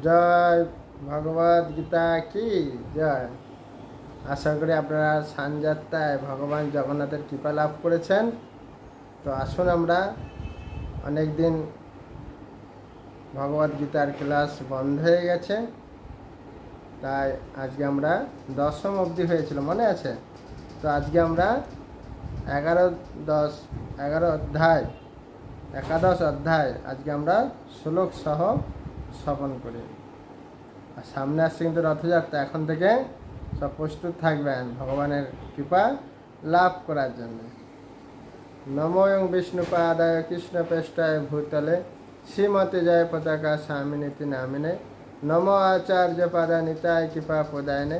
জয় ভগবদ গীতা কি জয়। আশা করি আপনারা সানযাত্রায় ভগবান জগন্নাথের কৃপা লাভ করেছেন। তো আসুন, আমরা অনেক দিন ভগবদ গীতার ক্লাস বন্ধ হয়ে গেছে, তাই আজকে আমরা দশম অবধি হয়েছিল, মনে আছে? তো আজকে আমরা 11 অধ্যায় আজকে আমরা শ্লোক সহ শ্রবণ করি। আর সামনে আসছে কিন্তু রথযাত্রা, এখন থেকে সব প্রস্তুত থাকবেন ভগবানের কৃপা লাভ করার জন্য। নমোয়ং বিষ্ণুপাদায় কৃষ্ণপৃষ্ঠায় ভূতলে শ্রীমতে জয় পতাকা স্বামিনীতি নামিনে নমো আচার্য পাদা নিতায় কৃপা প্রদায়নে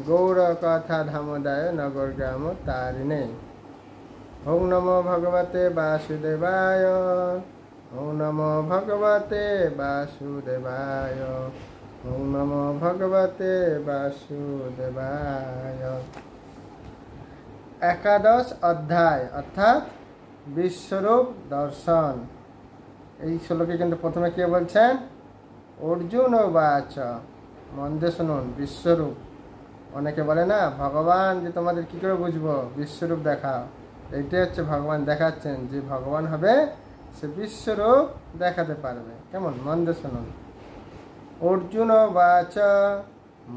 গৌর কথা ধামোদায় নগর গ্রাম তারিণে। ওং নমো ভগবতে বাসুদেবায়, ওং নমো ভগবতে বাসুদেবায়, ওং নমো ভগবতে বাসুদেবায়। 11 অধ্যায় অর্থাৎ বিশ্বরূপ দর্শন। এই শ্লোকে কিন্তু প্রথমে কে বলছেন? অর্জুন বাচ, মন দিয়ে শুনুন। বিশ্বরূপ, অনেকে বলে না ভগবান যে তোমাদের কি করে বুঝবো, বিশ্বরূপ দেখাও। এইটাই হচ্ছে ভগবান দেখাচ্ছেন, যে ভগবান হবে সে বিশ্বরূপ দেখাতে পারবে। কেমন? মন দিয়ে শুনুন। অর্জুন বাচ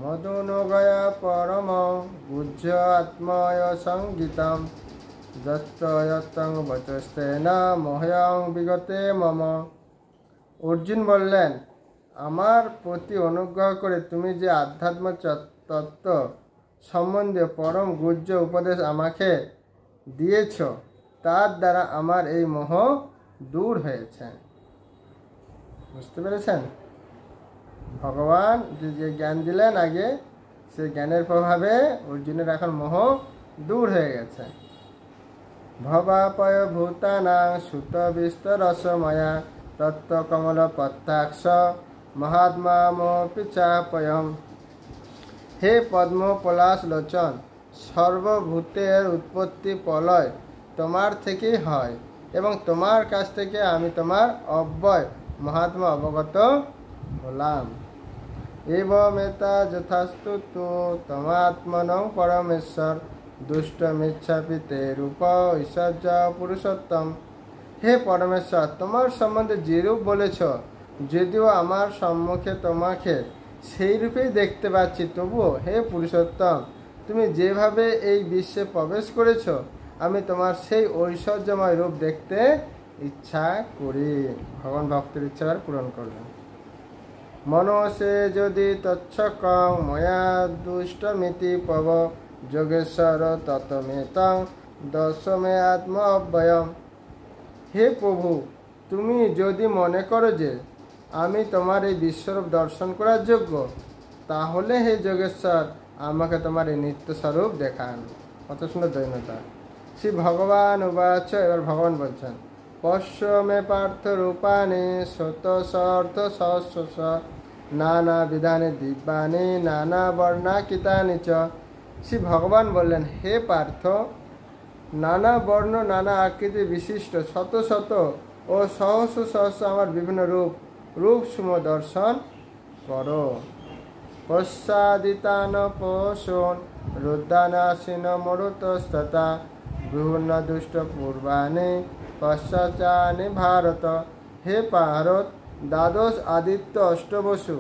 মদনুগয় পরম গুহ্য আত্ময় সঙ্গীতম যত্রয়ত্রং বচস্তেন মহয়ং বিগতে মম। অর্জুন বললেন, আমার প্রতি অনুগ্রহ করে তুমি যে আধ্যাত্ম তত্ত্ব সম্বন্ধে পরম গুহ্য উপদেশ আমাকে দিয়েছ, তার দ্বারা আমার এই মোহ দূর হয়েছে। বুঝতে পেরেছেন? ভগবান যে জ্ঞান দিলেন আগে, সেই জ্ঞানের প্রভাবে অর্জুনের এখন মোহ দূর হয়ে গেছে। ভবাপয় ভূতানাং সুত বিস্তরসময়া তত্ত্ব কমল পত্তাক্ষ মহাত্মামপি চাপয়ম। হে পদ্ম পলাশ লোচন, সর্বভূতের উৎপত্তি প্রলয় তোমার থেকেই হয়, এবং তোমার কাছ থেকে আমি তোমার অব্যয় মহাত্মা অবগত হলাম। এবমেতা যথাস্তু তু তমাত্মনং পরমেশ্বর দুষ্টমিচ্ছাপি তে রূপ ঐশ্বর্য পুরুষোত্তম। হে পরমেশ্বর, তোমার সম্বন্ধে যে রূপ বলেছ, যদিও আমার সম্মুখে তোমাকে সেই রূপেই দেখতে পাচ্ছি, তবুও হে পুরুষোত্তম, তুমি যেভাবে এই বিশ্বে প্রবেশ করেছ, আমি তোমার সেই ঐশ্বর্যময় রূপ দেখতে ইচ্ছা করি। ভগবান ভক্তের ইচ্ছা পূরণ করবেন। মনসে যদি তচ্ছকং ময়া দুষ্টমিতি পব যোগেশ্বর ততমেতং দশমে আত্ম অব্যয়ম। হে প্রভু, তুমি যদি মনে করো যে আমি তোমার এই বিশ্বরূপ দর্শন করার যোগ্য, তাহলে হে যোগেশ্বর আমাকে তোমার এই নিত্যস্বরূপ দেখান। কত সুন্দর দৈন্যতা। শ্রী ভগবান উবাচ, এবার ভগবান বলছেন, পশ্য মে পার্থ রূপানি শত সর্থ সহস্র নানা বিধানে দিব্যানি নানা বর্ণাকিতানি চ। শ্রী ভগবান বললেন, হে পার্থ, নানা বর্ণ নানা আকৃতি বিশিষ্ট শত শত ও সহস্র সহস্র আমার বিভিন্ন রূপ সুম দর্শন করো। পশ্চাদিতান পোষণ রুদ্রানাসীন মরুতস্ততা বিভিন্ন দুষ্ট পূর্বাণী পশ্চাচানি ভারত। হে ভারত, দ্বাদশ আদিত্য অষ্টবসু,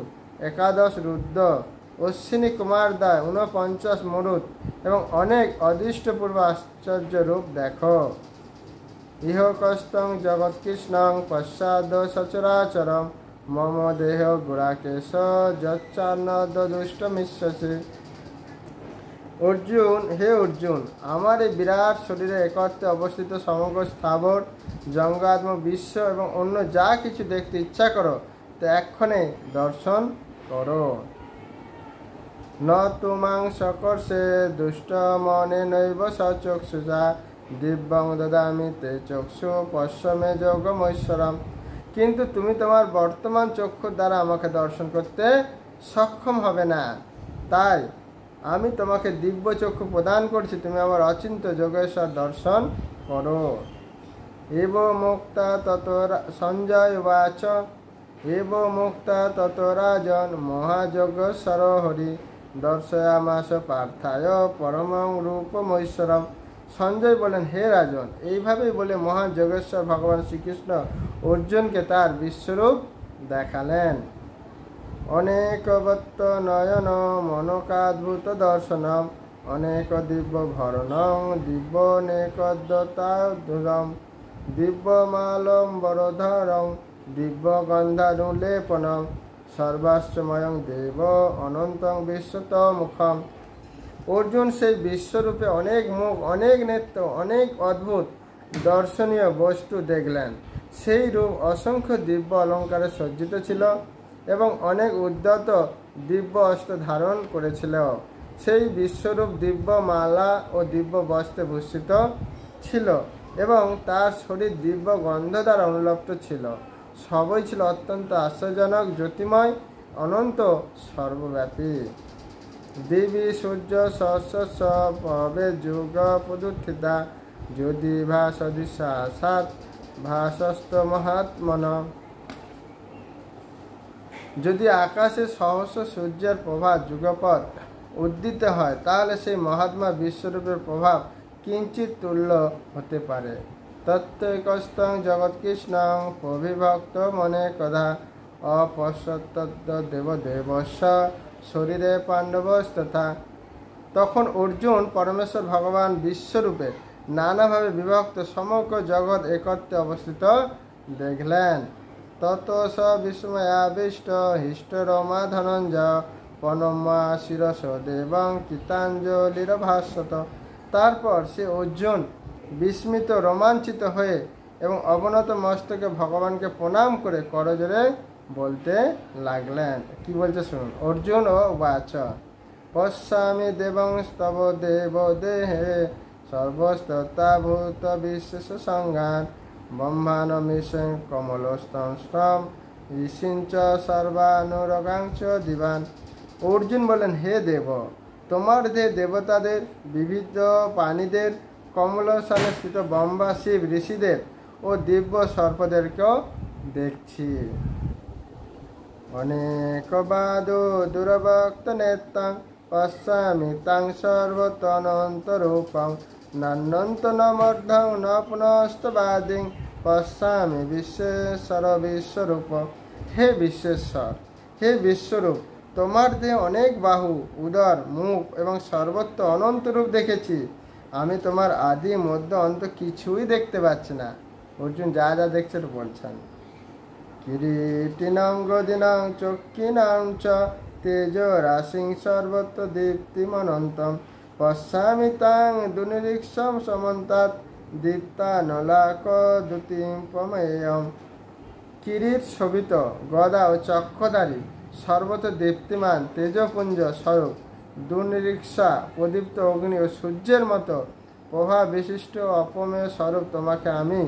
11 রুদ্র, অশ্বিনী কুমারদ্বয়, 49 মরুত এবং অনেক অদৃষ্টপূর্ব আশ্চর্য রূপ দেখো। ইহ কস্তং জগৎকৃষ্ণং পশ্চাদ সচরাচরম মম দেহ গুড়াকেশ যচ্ছান্নদ দুষ্টমিশ্বসি। অর্জুন, হে অর্জুন, আমার এই বিরাট শরীরে একত্রে অবস্থিত সমগ্র স্থাবর জঙ্গাত্ম বিশ্ব এবং অন্য যা কিছু দেখতে ইচ্ছা করো, তা এক্ষণে দর্শন করো। ন তুমাং সকর্ষে দুষ্ট মনে নৈব সচক্ষুষা দিব্যং দদামি তে চক্ষু পশ্যমে যোগমৈশ্বরম। কিন্তু তুমি তোমার বর্তমান চক্ষুর দ্বারা আমাকে দর্শন করতে সক্ষম হবে না, তাই আমি তোমাকে দিব্য চক্ষু প্রদান করছি, তুমি আমার অচিন্ত যোগেশ্বর দর্শন করো। এব মুক্তা তত সঞ্জয় বাচ, এব মুক্তা তত রাজন মহাযজ্ঞস্বর হরি দর্শয়ামাস পার্থায় পরমং রূপমৈশ্বরম। সঞ্জয় বলেন, হে রাজন, এইভাবেই বলে মহান যোগেশ্বর ভগবান শ্রীকৃষ্ণ অর্জুনকে তার বিশ্বরূপ দেখালেন। অনেকবত্ত নয়ন মনকাদ্ভুত দর্শনম অনেক দিব্য ভরণং দিব্যনেকদ্যতাধুরম দিব্যমালম্বরধরং দিব্যগন্ধানুলেপনম সর্বাশ্বময়ং দেব অনন্তং বিশ্বত মুখম। অর্জুন সেই বিশ্বরূপে অনেক মুখ, অনেক নেত্র, অনেক অদ্ভুত দর্শনীয় বস্তু দেখলেন। সেই রূপ অসংখ্য দিব্য অলঙ্কারে সজ্জিত ছিল এবং অনেক উদ্যত দিব্য অস্ত্র ধারণ করেছিল। সেই বিশ্বরূপ দিব্য মালা ও দিব্য বস্ত্রে ভূষিত ছিল এবং তার শরীর দিব্য গন্ধ দ্বারা অনুলপ্ত ছিল। সবই ছিল অত্যন্ত আশ্চর্যজনক, জ্যোতিময়, অনন্ত, সর্বব্যাপী। দেবী সূর্য সহস্র পবে যুগ প্রদুত্থিতা যদি ভাসদিশা সাত ভাসস্ত মহাত্মন। যদি আকাশে সহস্র সূর্যের প্রভাব যুগপৎ উদ্দিত হয়, তাহলে সেই মহাত্মা বিশ্বরূপের প্রভাব কিঞ্চিত তুল্য হতে পারে। তত্ত্বৈকস্তং জগৎকৃষ্ণং প্রবিভক্ত মনে কদা অপশ্যত্য দেবদেবস্য শরীরে পাণ্ডবস্তথা। তখন অর্জুন পরমেশ্বর ভগবান বিশ্বরূপে নানাভাবে বিভক্ত সমগ্র জগৎ একত্রে অবস্থিত দেখলেন। তত স বিস্ময়াবিষ্ট হিষ্ট রমা ধনঞ্জয় পনমা শিরস দেবং কীতাঞ্জলির ভাষ্যত। তারপর সে অর্জুন বিস্মিত, রোমাঞ্চিত হয়ে এবং অবনত মস্তকে ভগবানকে প্রণাম করে করজোরে বলতে লাগলেন। কি বলছে শুনুন। অর্জুন ও বাচ পশ্যামি দেবং স্তব দেব দেহে সর্বস্ততাভূত বিশেষ সংজ্ঞান ব্রহ্মানমিশং কমলস্তম স্তম ঋষিঞ্চ সর্বানুরগাংশ দিবান। অর্জুন বলেন, হে দেব, তোমার দেবতাদের, বিবিধ প্রাণীদের, কমলস্থানে স্থিত ব্রহ্মা, শিব, ঋষিদের ও দিব্য সর্পদেরকেও দেখছি। অনেকবাদ দুরবক্ত নেতাং পশ্যামি তাং সর্বতনন্তরূপং নান্যন্ত ন মর্ধং ন পুনস্তবাদিং পশ্যামি বিশ্বেশ্বর বিশ্বরূপ। হে বিশ্বেশ্বর, হে বিশ্বরূপ, তোমার দেহে অনেক বাহু, উদর, মুখ এবং সর্বত্র অনন্ত রূপ দেখেছি। আমি তোমার আদি মধ্য অন্ত কিছুই দেখতে পাচ্ছি না। অর্জুন যা যা দেখছে বলছেন। কিরীটিনাং গদিনাং চক্ষিনাং চ তেজ রাশিং সর্বত্র দীপ্তিমনন্তম পশ্যামি তাং দুনিরীক্ষম সমন্তাৎ দীপ্তানলাক দ্যুতিং প্রমেয়ম। কিরীট শোভিত, গদা ও চক্ষধারী, সর্বত্র দীপ্তিমান তেজপুঞ্জ স্বরূপ, দুর্নিরীক্ষা, প্রদীপ্ত অগ্নি ও সূর্যের মতো প্রভা বিশিষ্ট অপমেয় স্বরূপ তোমাকে আমি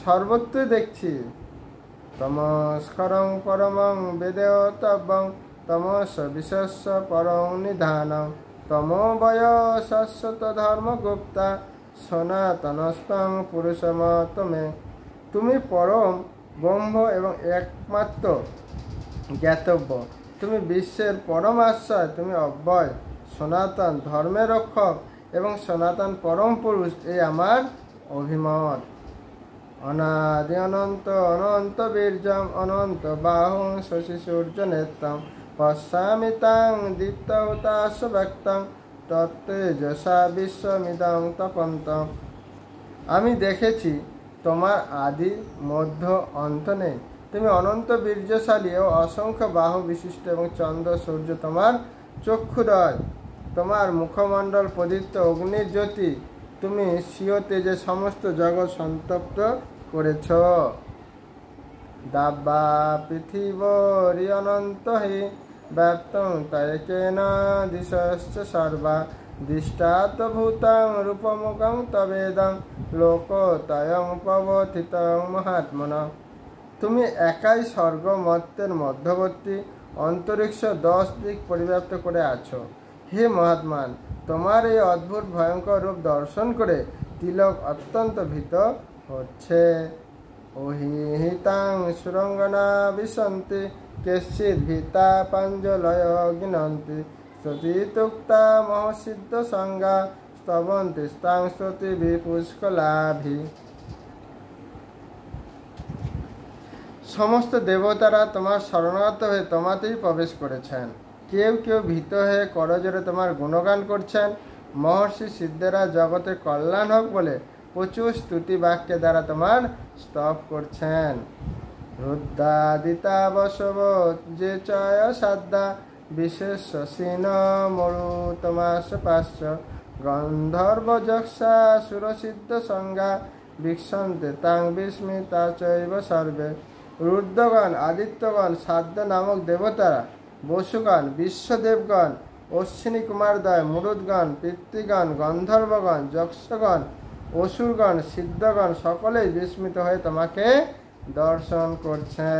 সর্বত্রই দেখছি। তমস্করং পরমং বেদেয়তব্যং তমস বিশ্বস্য পরং নিধানং তমোবয় শাশ্বত ধর্মগুপ্তা সনাতনস্তং পুরুষমতমে। তুমি পরম ব্রহ্ম এবং একমাত্র জ্ঞাতব্য, তুমি বিশ্বের পরম আশ্রয়, তুমি অব্যয়, সনাতন ধর্মের রক্ষক এবং সনাতন পরম পুরুষ, এই আমার অভিমত। অনাদি অনন্ত অনন্ত বীর্যম অনন্ত বাহুং শশী সূর্য নেত্রম পশ্যামি তাং দীপ্তহুতাশ ব্যক্তং তত্তেজসা বিশ্বমিদং তপন্তম। আমি দেখেছি তোমার আদি মধ্য অন্ত নেই। তুমি অনন্ত বীর্যশালী ও অসংখ্য বাহু বিশিষ্ট এবং চন্দ্র সূর্য তোমার চক্ষুদ্বয়। তোমার মুখমণ্ডল প্রদীপ্ত অগ্নির জ্যোতি। তুমি স্বীয় তেজে সমস্ত জগৎ সন্তপ্ত করেছ। দাব্বা পৃথিবী অনন্ত হি ব্যাপ্তং তয়েকেন দিশশ্চ সর্বা দৃষ্টাত ভূতং রূপমুখং তবেদং লোকতয়ং পবথিতং মহাত্মন। তুমি একাই স্বর্গ মর্ত্যের মধ্যবর্তী, অন্তরিক্ষ 10 দিক পরিব্যাপ্ত করে আছো। হে মহাত্মান, তোমার এই অদ্ভুত ভয়ঙ্কর রূপ দর্শন করে তিলক অত্যন্ত ভীত হচ্ছে। ओहितां सुरंगना विशन्ति केश्चिद् भीता पाञ्जलय गिनन्ति स्तुतितुक्ता महसिद्धसंगा स्तवन्ति स्तां स्तुतिभिः पुष्कलाभिः। সমস্ত দেবতারা তোমার শরণাগত হয়ে তোমাতেই প্রবেশ করেছেন। কেউ কেউ ভীত হয়ে করজোরে তোমার গুণগান করছেন। মহর্ষি সিদ্ধেরা জগতে কল্যাণ হোক বলে প্রচুর স্তুতি বাক্যে দ্বারা তোমার স্তব করছেন। রুদ্রাদিতা বসব যে চয় সাদ্দা বিশেষ সিন মরু তমাস পাশ্চ গন্ধর্ব যক্ষা সুরসিদ্ধ সংজ্ঞা বিক্ষন্তে তাং বিস্মিতা চৈব সর্বে। রুদ্রগণ, আদিত্যগণ, সাধ্য নামক দেবতারা, বসুগণ, বিশ্বদেবগণ, অশ্বিনী কুমারদ্বয়, মুরুদগণ, পিতৃগণ, গন্ধর্বগণ, যক্ষগণ, অসুরগণ, সিদ্ধগণ সকলেই বিস্মিত হয়ে তোমাকে দর্শন করছে।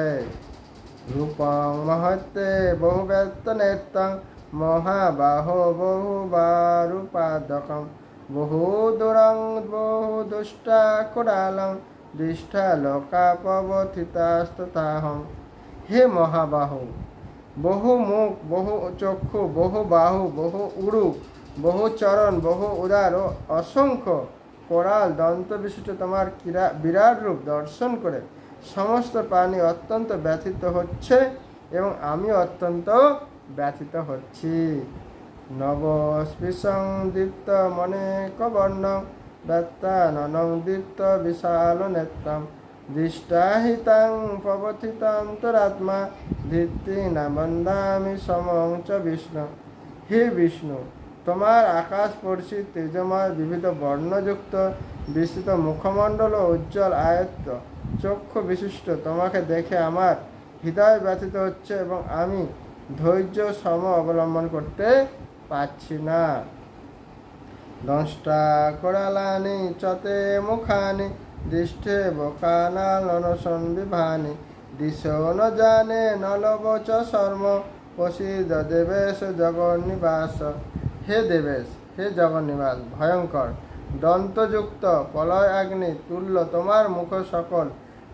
রূপং মহত্তে বহুব্যক্ত নেত্রং মহাবাহ বহুবারূপাদকং বহুদূরং বহুদুষ্টা কুড়ালং দৃষ্টা লোকাপবথিতাস্ততাহং। হে মহাবাহু, বহু মুখ, বহু চক্ষু, বহু বাহু, বহু উরু, বহু চরণ, বহু উদার ও অসংখ্য কোরাল দন্ত বিশিষ্ট তোমার বিরাট রূপ দর্শন করে সমস্ত প্রাণী অত্যন্ত ব্যথিত হচ্ছে এবং আমি অত্যন্ত ব্যথিত হচ্ছি। নবস্পৃশং দীপ্ত মনে কবর্ণং দত্তাননং দীপ্ত বিশাল নেত্রম দৃষ্টাহিতাং পবথিতান্তরাত্মা ধৃতি না বন্দামি সমং চ বিষ্ণু। হে বিষ্ণু, তোমার আকাশস্পর্শী তেজময় বিবিধ বর্ণযুক্ত বিস্তৃত মুখমণ্ডল ও উজ্জ্বল আয়ত্ত চক্ষু বিশিষ্ট তোমাকে দেখে আমার হৃদয় ব্যথিত হচ্ছে এবং আমি ধৈর্য সম অবলম্বন করতে পারছি না। দংষ্টা কোরালানি চতে মুখানি দৃষ্টে বকানালনসন বিভানি দিশো ন জানে নলবচ শর্ম প্রসিদ্ধ দেবেশ জগন্নিবাস। হে দেবেশ, হে জগন্নিবাস, ভয়ঙ্কর দন্তযুক্ত প্রলয় অগ্নি তুল্য তোমার মুখ সকল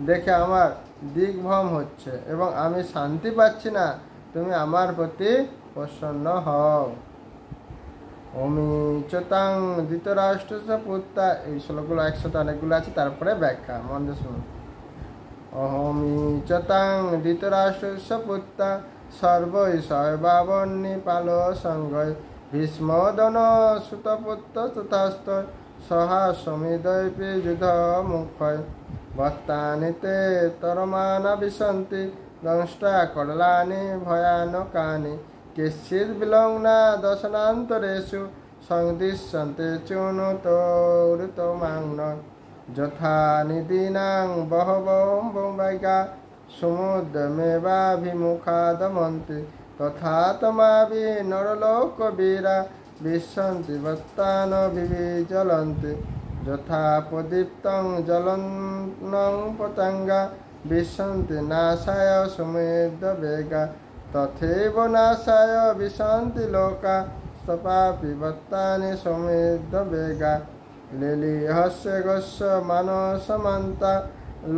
দেখে আমার দিগ্ভ্রম হচ্ছে এবং আমি শান্তি পাচ্ছি না। তুমি আমার প্রতি প্রসন্ন হও। অমি চতাং ধৃতরাষ্ট্র পুত্রা। এই শ্লোকগুলো একসাথে অনেকগুলো আছে, তারপরে ব্যাখ্যা মন দিয়ে শুনুন। অহমি চতাং ধৃতরাষ্ট্র পুত্রা সর্বৈ সর্বাবন্নি পাল সঙ্গৈ ভীষ্মদন সুতপুত্র তথাস্ত সহা সমিদৈপি যুধ মুখয় ভত্তানিতে তরমানা বিশন্তি দংষ্টা করলানি ভয়ানকানি কেশ্চিদ বিলগ্না দশনান্তরেষু সংদিশ্যন্তে চুনুতৌরিতমাংন যথা নিদীনাং বহবং বৈগা সমুদ্রমেবাভিমুখাদমন্তি তথা তমাভি নরলোকবীরা বিশ্বন্তি ভত্তান বিবিজ্বলন্তি যথা প্রদীপ্তং জ্বলন্নং পতঙ্গা বিশ্বন্তি নাশায় সমুদ্রবেগা তথৈব নাশায় বিশন্তি লোকা স্তপাপি ভত্তানি সমুদ্রবেগা লীলিহস্য গস্য মানসমন্তা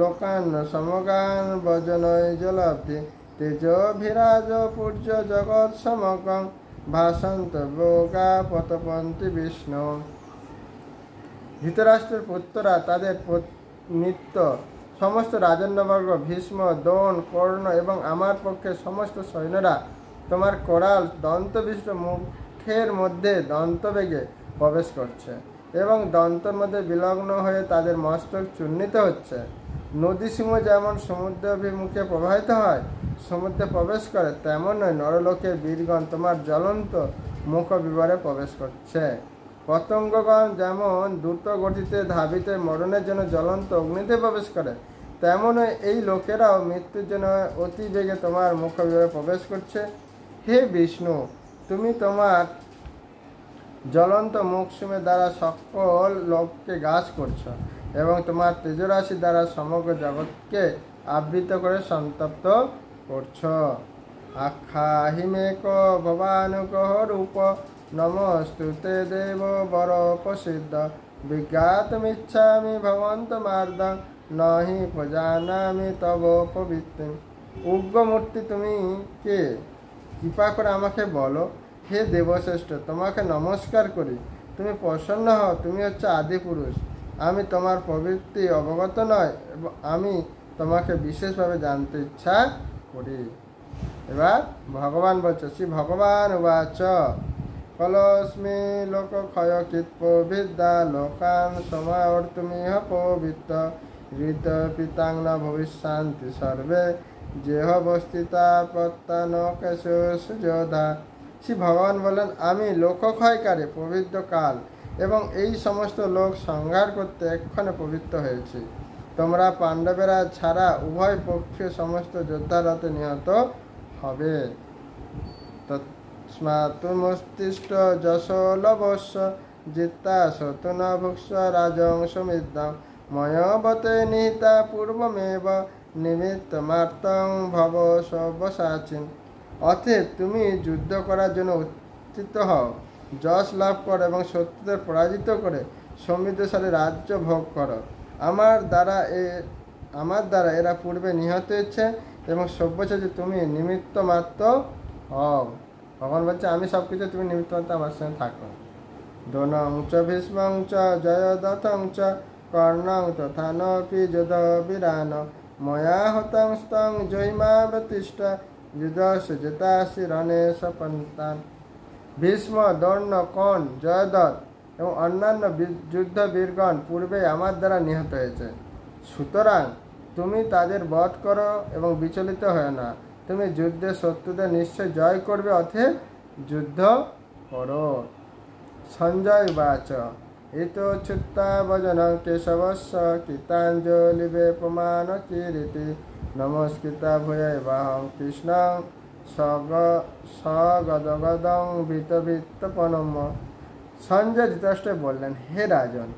লোকান সমগান বজনৈ জলব্ধি তেজভিরাজ পূর্য জগৎ সমকং ভাসন্ত বোগা পতপন্তি বিষ্ণু। ধৃতরাষ্ট্রের পুত্ররা তাদের নিত্য সমস্ত রাজন্যবর্গ ভীষ্ম, দ্রোণ, কর্ণ এবং আমার পক্ষে সমস্ত সৈন্যরা তোমার কোরাল দন্তবিশিষ্ট মুখের মধ্যে দন্তবেগে প্রবেশ করছে এবং দন্তর মধ্যে বিলগ্ন হয়ে তাদের মস্তক চূর্ণিত হচ্ছে। নদী সিংহ যেমন সমুদ্র অভিমুখে প্রবাহিত হয়, সমুদ্রে প্রবেশ করে, তেমনই নরলোকের বীরগণ তোমার জ্বলন্ত মুখ বিবরে প্রবেশ করছে। পতঙ্গগণ যেমন দ্রুত গতিতে ধাবিতে মরণের জন্য জ্বলন্ত অগ্নিতে প্রবেশ করে, তেমনই এই লোকেরাও মৃত্যুর জন্য অতি বেগে তোমার মুখ বিবরে প্রবেশ করছে। হে বিষ্ণু, তুমি তোমার জ্বলন্ত মুখসুমের দ্বারা সকল লোককে গ্রাস করছো এবং তোমার তেজরাশি দ্বারা সমগ্র জগৎকে আবৃত করে সন্তপ্ত করছ। আখ্যা হিমেক ভবানুক রূপ নমস্তুতে দেব বর প্রসিদ্ধ বিজ্ঞাতমিচ্ছামি ভবন্ত মার্দং নহি প্রজানামি তব পবিত্র। উগ্রমূর্তি তুমি কে? কৃপা করে আমাকে বলো। হে দেবশ্রেষ্ঠ, তোমাকে নমস্কার করি। তুমি প্রসন্ন হও, তুমি হচ্ছে আদি পুরুষ। আমি তোমার প্রবৃত্তি অবগত নয় এবং আমি তোমাকে বিশেষভাবে জানতে ইচ্ছা করি। এবার ভগবান বলছে, শ্রী ভগবান উবাচ কলস্মি লোক ক্ষয় কৃৎপ বিদ্যা লোকান সমাবর্তুমিহ পবিত্র হৃদ পিতাং ন ভবিষ্যান্তি সর্বে যেহ বস্তিতা প্রত্যান কেশোধা। শ্রী ভগবান বলেন, আমি লোকক্ষয়কারী পবিত্র কাল এবং এই সমস্ত লোক সংহার করতে এক্ষণে পবিত্র হয়েছি। তোমরা পাণ্ডবেরা ছাড়া উভয় পক্ষে সমস্ত যোদ্ধারতে নিহত হবে। তস্মাৎমস্তিষ্ঠ যশোলভস্য জিত্তা শতু ন ভুক্ষ্য রাজং সমিদ্যাং ময়বতে নিহিতা পূর্বমেব নিমিত্তমার্তং ভব সব্যসাচিন। অতএব তুমি যুদ্ধ করার জন্য উত্থিত হও, যশ লাভ করো এবং শত্রুদের পরাজিত করে সমৃদ্ধশালী রাজ্য ভোগ করো। আমার দ্বারা এরা পূর্বে নিহত হয়েছে এবং সব্যসাচী তুমি নিমিত্ত মাত্র হও। ভগবান বলছে, আমি সব কিছু, তুমি নিমিত্ত মাত্র আমার সঙ্গে থাকো। দ্রোণং চ ভীষ্মং চ জয়দ্রথং চ কর্ণং তথা নপি যুধবীরান ময়া হতং স্তং জয়িমাবতিষ্ঠ যুধস্য জেতাসি রণে সপন্তান। ভীষ্ম, দ্রোণ, কর্ণ, জয়দ্রথ এবং অন্যান্য যুদ্ধবীরগণ পূর্বে আমার দ্বারা নিহত হয়েছে। সুতরাং তুমি তাদের বধ করো এবং বিচলিত হয় না। তুমি যুদ্ধে শত্রুদের নিশ্চয় জয় করবে, অতএব যুদ্ধ করো। সঞ্জয় বাচ ইতচ্যুতা ভজনং কেশবস্য কৃতাঞ্জলিবেপমান কিরীতি নমস্কৃতা ভূয়ৈবাহং কৃষ্ণং সগদগদং ভীতভীতপনম। সঞ্জয় ধৃতরাষ্ট্র বললেন, হে রাজন,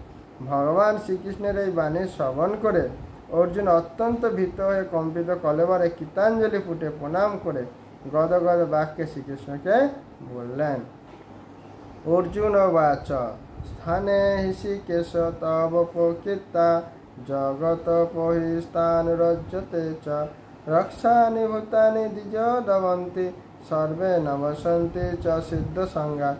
ভগবান শ্রীকৃষ্ণের এই বাণী শ্রবণ করে অর্জুন অত্যন্ত ভীত হয়ে কম্পিত কলেবরে কৃতাঞ্জলি ফুটে প্রণাম করে গদগদ বাক্যে শ্রীকৃষ্ণকে বললেন। অর্জুন বাচ স্থানে হৃষিকেশ তব প্রকৃতা জগত পহিস্থানুরজ্যতে চ রক্ষানি ভূতানি দ্বিজদবন্তি সর্বে নবসন্তি চ সিদ্ধ সংজ্ঞা।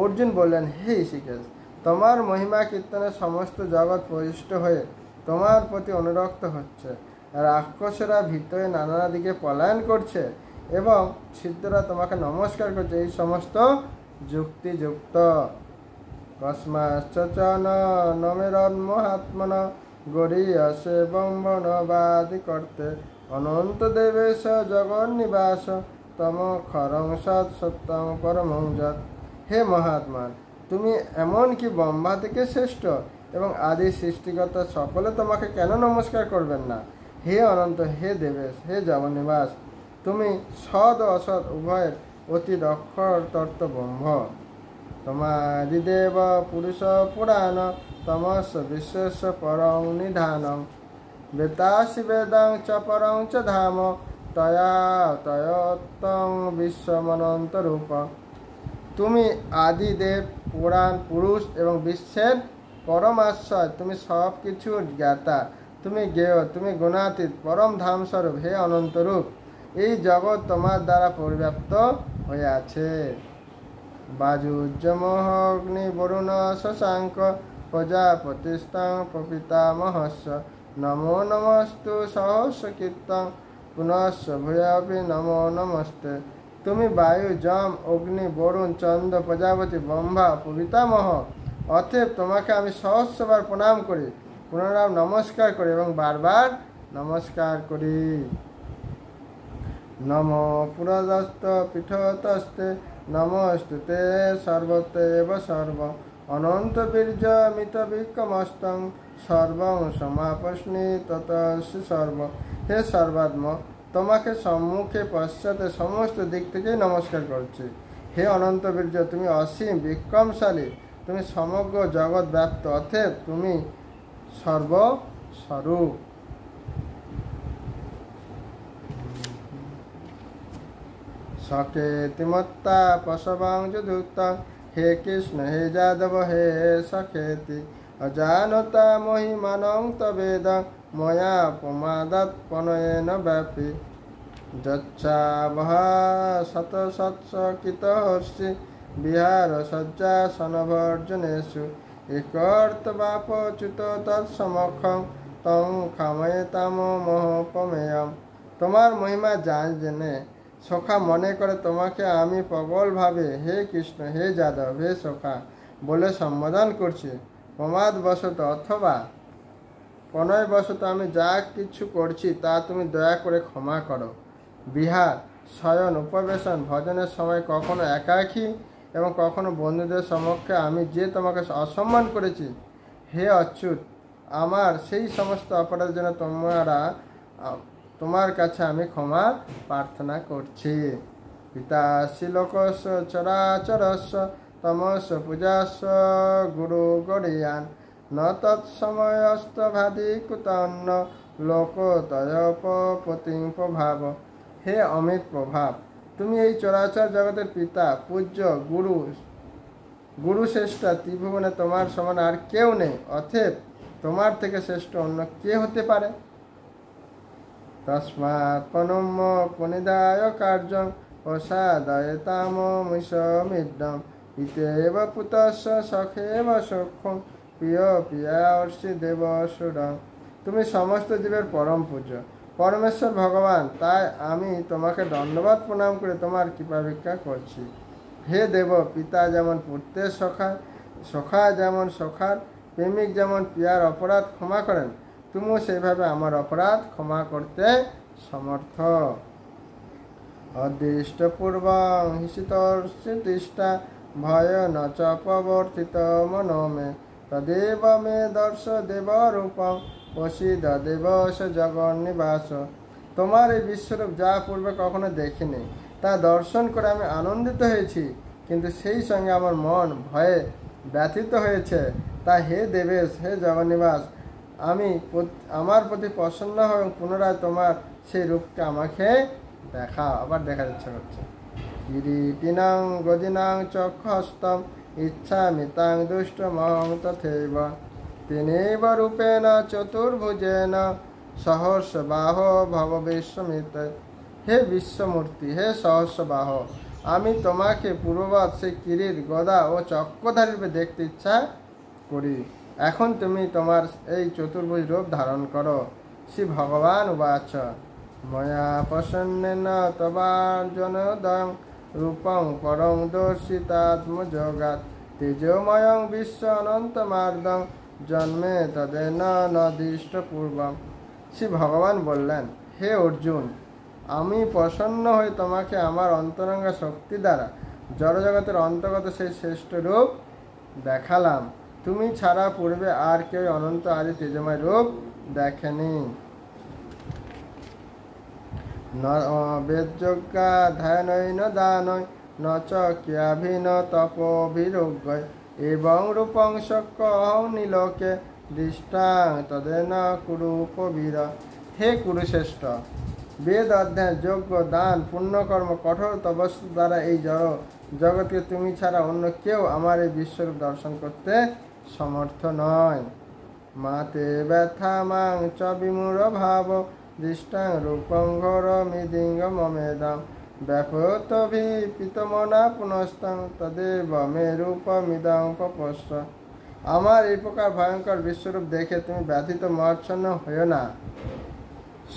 অর্জুন বললেন, হে হৃষিকেশ, তোমার মহিমা কীর্তনে সমস্ত জগৎ পরিষ্ট হয়ে তোমার প্রতি অনুরক্ত হচ্ছে। রাক্ষসেরা ভীত হয়ে নানা দিকে পলায়ন করছে এবং সিদ্ধরা তোমাকে নমস্কার করছে। এই সমস্ত যুক্তিযুক্ত। কস্মাশ্চ নমেরন্মহাত্মন গরীয়সে বম্বনবাদি করতে অনন্ত দেবেশ জগন্নিবাস তম খরং সৎ সত্যং পরমং যৎ। হে মহাত্মা, তুমি এমন কি ব্রহ্মা থেকে শ্রেষ্ঠ এবং আদি সৃষ্টিকর্তা সকলে তোমাকে কেন নমস্কার করবেন না? হে অনন্ত, হে দেবেশ, হে জগন্নিবাস, তুমি সৎ ও অসৎ উভয়ের অতি অক্ষর তত্ত্ব ব্রহ্ম। তোমাদিদেব পুরুষ পুরাণ তমস্য বিশ্বস্য পরং নিধানং বেতাসি বেদং চ পরং চ ধাম তয়া তয়োত্তং বিশ্বমনন্ত রূপ। তুমি আদিদেব, পুরাণ, পুরুষ এবং বিশ্বের পরমাশ্রয়। তুমি সব কিছুর জ্ঞাতা, তুমি জ্ঞেয়, তুমি গুণাতীত, পরম ধামস্বরূপ। হে অনন্তরূপ, এই জগৎ তোমার দ্বারা পরিব্যাপ্ত হয়ে আছে। বাযুর্যমহ অগ্নি বরুণ শশাঙ্ক প্রজাপতিস্তং প্রপিতামহস্য নমো নমস্তু সহস্র কীর্তং পুনশ্চ ভূয়াপি নমো নমস্তে। তুমি বায়ু, যম, অগ্নি, বরুণ, চন্দ্র, প্রজাপতি, ব্রহ্মা, পিতামহ। অতএব তোমাকে আমি সহস্রবার প্রণাম করি, পুনরায় নমস্কার করি এবং বারবার নমস্কার করি। নমো পুরদস্ত পীঠতস্তে নমস্তুতে সর্বত্রেব সর্ব অনন্ত বীর্য মিত বিক্রমস্তং সর্বং সমাপস্মি ততস্য সর্ব। হে সর্বাত্ম, তোমাকে সম্মুখে পশ্চাতে সমস্ত দিক থেকেই নমস্কার করছি। হে অনন্ত বীর্য, তুমি অসীম বিক্রমশালী, তুমি সমগ্র জগৎ ব্যাপ্ত, অতএব তুমি সর্বস্বরূপ। সকেতিমত্তা পশবং যুধুক্তং হে কৃষ্ণ হে যাদব হে সখেতি অজানতা মহিমানং তবেদং ময়া প্রমাদাৎ পনয়েন ব্যাপী যচ্ছাবহা শত সৎসকিত হর্ষি বিহার শয্যাসনভর্জনেষু একর্তবাপচ্যুত তৎসমক্ষং তং খাময়েতাম মোহপমেয়ম। তোমার মহিমা জেনে সখা মনে করে তোমাকে আমি প্রবল ভাবে হে কৃষ্ণ, হে যাদব, হে সখা বলে সম্বোধন করছি। প্রমাদবশত অথবা প্রণয়বশত আমি যা কিছু করছি তা তুমি দয়া করে ক্ষমা করো। বিহার, শয়ন, উপবেশন, ভজনের সময় কখনো একাকী এবং কখনো বন্ধুদের সমক্ষে আমি যে তোমাকে অসম্মান করেছি, হে অচ্যুত, আমার সেই সমস্ত অপরাধের জন্য তোমার কাছে আমি ক্ষমা প্রার্থনা করছি। পিতাসি লোকস্য চরাচরস্য তমস্য পূজাস্য গুরু গরিয়ান ন তৎসময়স্তভাধি কুতন্ন লোকতয়পতিং প্রভাব। হে অমিত প্রভাব, তুমি এই চরাচর জগতের পিতা, পূজ্য, গুরু শ্রেষ্ঠ। ত্রিভুবনে তোমার সমান আর কেউ নেই, অতএব তোমার থেকে শ্রেষ্ঠ অন্য কে হতে পারে? তস্মাৎ প্রণম্য প্রণিধায় কার্যং প্রসাদয়তাম মিশমিদম ইতেব পুতস্য সখেব সখ্যং প্রিয় প্রিয়ার্ষি দেব সুরং। তুমি সমস্ত জীবের পরম পূজ্য, পরমেশ্বর ভগবান, তাই আমি তোমাকে দণ্ডবত প্রণাম করে তোমার কৃপা ভিক্ষা করছি। হে দেব, পিতা যেমন পুত্রের সখা যেমন সখার, প্রেমিক যেমন প্রিয়ার অপরাধ ক্ষমা করেন, তুমিও সেইভাবে আমার অপরাধ ক্ষমা করতে সমর্থ। অদৃষ্ট পূর্বং হিসিতষ্টা ভয় ন চ প্রবর্তিত মনো মে তদেব মে দর্শ দেব রূপং প্রসিদ দেবস জগন্নিবাস। তোমার এই বিশ্বরূপ যা পূর্বে কখনো দেখিনি, তা দর্শন করে আমি আনন্দিত হয়েছি, কিন্তু সেই সঙ্গে আমার মন ভয়ে ব্যথিত হয়েছে। তা হে দেবেশ, হে জগন্নিবাস, আমার প্রতি প্রসন্ন হয়ে পুনরায় তোমার সেই রূপকে আমাকে দেখাও। আবার দেখার ইচ্ছা করছে। কিরীটিনাং গদিনাং চক্ষস্তম ইচ্ছামি তাং দুষ্টমহং তথৈব তিনেব রূপেণ চতুর্ভুজেন সহস্রবাহ ভব বিশ্বমিত। হে বিশ্বমূর্তি, হে সহস্রবাহ, আমি তোমাকে পূর্ববৎ সেই কিরীট, গদা ও চক্রধারী রূপে দেখতে ইচ্ছা করি। এখন তুমি তোমার এই চতুর্ভুজ রূপ ধারণ করো। শ্রী ভগবান উবাচ ময়া প্রসন্নেন তবার্জনোদয়ং রূপং পরং দর্শিতাত্মযোগাৎ তেজোময়ং বিশ্ব অনন্তমার্দং জন্মে তদেন নদিষ্ট পূর্বং। শ্রী ভগবান বললেন, হে অর্জুন, আমি প্রসন্ন হয়ে তোমাকে আমার অন্তরঙ্গ শক্তি দ্বারা জড়জগতের অন্তর্গত সেই শ্রেষ্ঠ রূপ দেখালাম। তুমি ছাড়া পূর্বে আর কেউ অনন্ত আদি তেজময় রূপ দেখেনি। বেদযজ্ঞা ধ্যানৈন দানৈ ন চ ক্রিয়াভিন তপোভিরোগ্যৈ এবং রূপং শক্যহং নিলোকে দৃষ্টাং তদেন কুরুপবীর। হে কুরুশ্রেষ্ঠ, বেদ অধ্যয়ন, যজ্ঞ, দান, পুণ্যকর্ম, কঠোর তপস্যা দ্বারা এই জগৎকে তুমি ছাড়া অন্য কেউ আমার এই বিশ্বরূপ দর্শন করতে সমর্থ নয়। মাতে ব্যথা মাং চ বিমূঢ় ভাব দৃষ্টাং রূপং ঘোর মিদিঙ্গ মমেদম ব্যাপতভিপিতমনা পুনস্তং তদেব মে রূপমিদং পপস্ব। আমার এই প্রকার ভয়ঙ্কর বিশ্বরূপ দেখে তুমি ব্যথিত মহাচ্ছন্ন হইও না।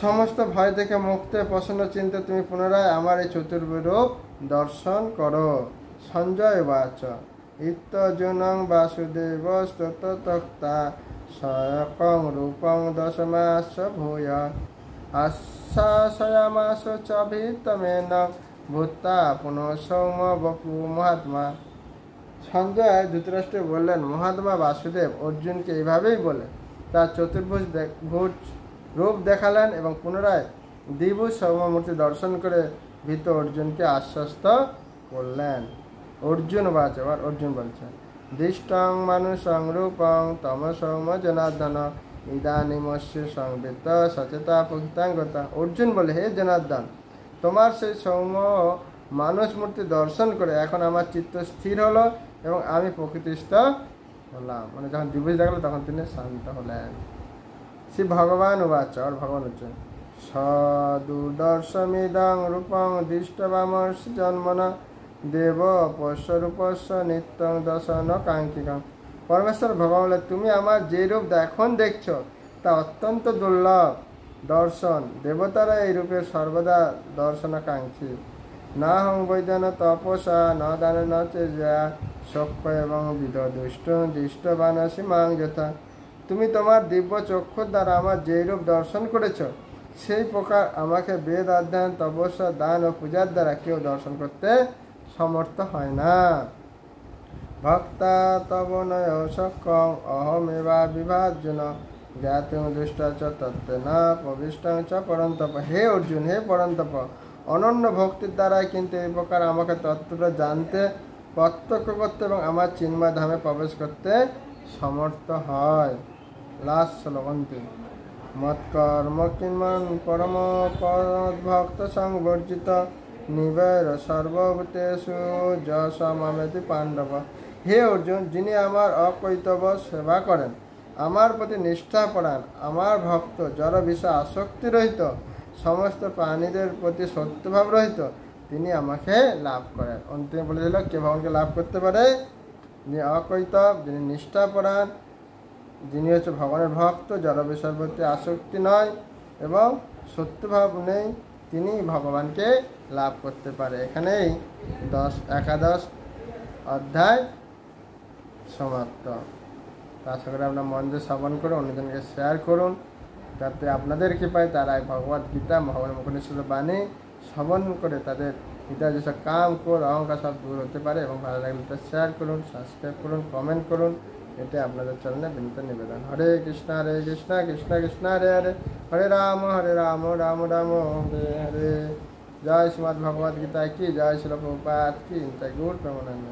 সমস্ত ভয় থেকে মুক্তে প্রসন্ন চিন্তে তুমি পুনরায় আমার এই চতুর্ভুজ দর্শন করো। সঞ্জয় বাচ ইত্যর্জুনং বাসুদেব স্তোত্রতক্তা স্বয়ং রূপং দশমাস ভূয় আশ্বাসয়ামাস চ ভিতমেন ভূতা পুনঃ সৌম বপু মহাত্মা। সঞ্জয় ধৃতরাষ্ট্র বললেন, মহাত্মা বাসুদেব অর্জুনকে এইভাবেই বলে তার চতুর্ভুজ রূপ দেখালেন এবং পুনরায় দ্বিভুজ সৌম্যমূর্তি দর্শন করে ভীত অর্জুনকে আশ্বস্ত করলেন। অর্জুন বাচ, আবার অর্জুন বলছেন, দৃষ্টং মানুষং রূপং তম সৌম জনার্দন ইদানিমস্য সংবৃত্ত সচেতা প্রকৃতাঙ্গতা। অর্জুন বলে, হে জনার্দন, তোমার সেই সৌম্য মানুষ মূর্তি দর্শন করে এখন আমার চিত্ত স্থির হলো এবং আমি প্রকৃতিস্থ হলাম। মানে যখন দ্বিভুজ দেখলো তখন তিনি শান্ত হলেন। श्री भगवान उवाच और भगवान उच्च सदुदर्शमिदं रूपं दृष्ट्वामर्षि जन्मना देव पश्य रूपस्य नित्यं दर्शन कांक्षिकं। परमेश्वर भगवान বলে তুমি আমার যে রূপ এখন দেখছো তা অত্যন্ত দুর্লভ দর্শন, দেবতারা এই রূপে সর্বদা দর্শনাকাঙ্ক্ষী। না হং বৈদান তপসা ন দান ন চেজা সক্ষ এবং বিদ দুষ্ট দৃষ্টবানসি মাং যথা। তুমি তোমার দিব্য চক্ষুর দ্বারা আমার যে রূপ দর্শন করেছ সেই প্রকার আমাকে বেদ অধ্যয়ন তপস্যা দান ও পূজার দ্বারা কেউ দর্শন করতে সমর্থ হয় না। ভক্তা তব নয় সক্ষম অহমেবা বিভাজন জ্ঞাতুং দুষ্ট চ তত্ত্ব না প্রবিষ্টং চ পরন্তপ। হে অর্জুন, হে পরন্তপ, অনন্য ভক্তির দ্বারাই কিন্তু এই প্রকার আমাকে তত্ত্বটা জানতে, প্রত্যক্ষ করতে এবং আমার চিন্ময় ধামে প্রবেশ করতে সমর্থ হয়। লাস্ট শ্লোকন 3 মৎকর্ম কিন্মন পরম ভক্ত সংবর্জিত নিবৈর সর্বভূতেষু যশ মামেতি পাণ্ডব। হে অর্জুন, যিনি আমার অকৈতব্য সেবা করেন, আমার প্রতি নিষ্ঠা পরায়ণ, আমার ভক্ত, জড় বিষয় আসক্তি রহিত, সমস্ত প্রাণীদের প্রতি সত্যভাব রহিত, তিনি আমাকে লাভ করেন। অন্তিমে বলে দিল কে ভগবানকে লাভ করতে পারে? যিনি অকৈতব, যিনি নিষ্ঠাপরায়ণ, যিনি হচ্ছে ভগবানের ভক্ত, জড় বিষয়ের প্রতি আসক্তি নয় এবং সত্যভাব নেই, তিনি ভগবানকে লাভ করতে পারে। এখানেই একাদশ অধ্যায় সমাপ্ত। আশা করি আপনার মন দিয়ে শ্রবণ করুন, অন্যজনকে শেয়ার করুন, যাতে আপনাদের কৃপায় তারা ভগবত গীতা ভগবানের মুখনিঃসৃত বাণী শ্রবণ করে তাদের গীতা যেসব কাম ক্রোধ অহংকার সব দূর হতে পারে। এবং ভালো লাগলে তা শেয়ার করুন, সাবস্ক্রাইব করুন, কমেন্ট করুন, এটাই আপনাদের চরণে বিনীত নিবেদন। হরে কৃষ্ণ কৃষ্ণ কৃষ্ণ হরে হরে, হরে রাম রাম রাম হরে হরে। জয় শ্রীমদ্ ভগবদ গীতা কি জয়, শিল প্রভুপাদ কি, জয় গৌর প্রেমানন্দ।